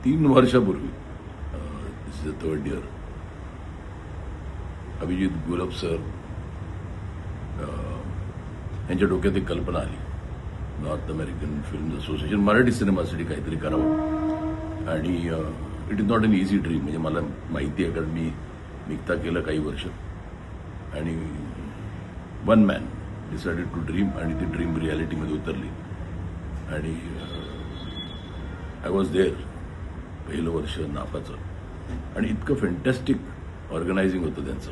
3 वर्षापूर्वी this is the 3rd year Abhijit Gholap sir यांच्या डोक्यात एक कल्पना आली, North American film association Marathi सिनेमासाठी काहीतरी करावं. आणि it is not an easy dream. म्हणजे मला माहिती आहे, कारण मी निघता केलं काही वर्ष. आणि one man decided to dream, आणि ती ड्रीम रियालिटीमध्ये उतरली. आणि आय वॉज देअर पहिलं वर्ष नाफाचं. आणि इतकं फॅन्टॅस्टिक ऑर्गनायझिंग होतं त्यांचं.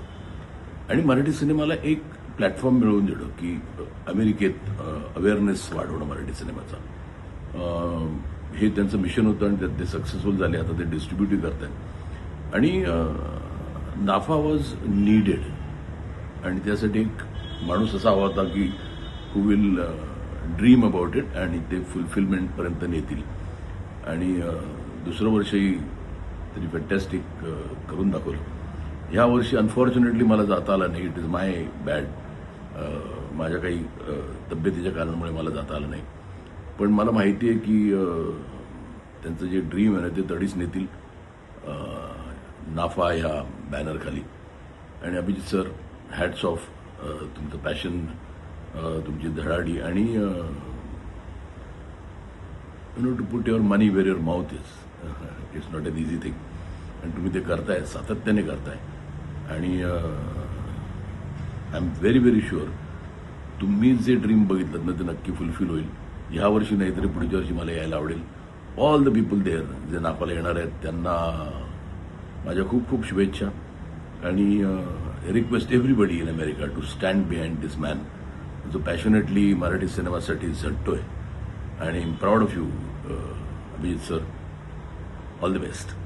आणि मराठी सिनेमाला एक प्लॅटफॉर्म मिळवून देणं, की अमेरिकेत अवेअरनेस वाढवणं मराठी सिनेमाचा, हे त्यांचं मिशन होतं. आणि त्यात ते सक्सेसफुल झाले. आता ते डिस्ट्रीब्युटिव्ह करत आहेत. आणि नाफा वॉज नीडेड. आणि त्यासाठी एक माणूस असा हवा होता की who will dream about it आणि ते फुलफिलमेंटपर्यंत नेतील. आणि दुसरं वर्षही त्यांनी फॅन्टॅस्टिक करून दाखवलं. ह्या वर्षी अनफॉर्च्युनेटली मला जाता आलं नाही. It is my bad. माझ्या काही तब्येतीच्या कारणामुळे मला जाता आलं नाही. पण मला माहिती आहे की त्यांचं जे ड्रीम आहे ना, ते तडीच नेतील नाफा ह्या बॅनरखाली. आणि अभिजित सर, हॅट्स ऑफ. तुमचं पॅशन, तुमची धडाडी, आणि to put your money where your mouth is. It's not an easy thing. आणि तुम्ही ते करताय, सातत्याने करताय. आणि I am very very sure तुम्ही जे ड्रीम बघितलं ना, ते नक्की फुलफिल होईल. ह्या वर्षी नाही तरी पुढच्या वर्षी मला यायला आवडेल. ऑल द पीपल देअर जे नाफाला येणार आहेत त्यांना माझ्या खूप खूप शुभेच्छा. आणि request everybody in America to stand behind this man, जो पॅशनेटली मराठी सिनेमासाठी झटतोय. आणि proud of you Abhijit sir. All the best.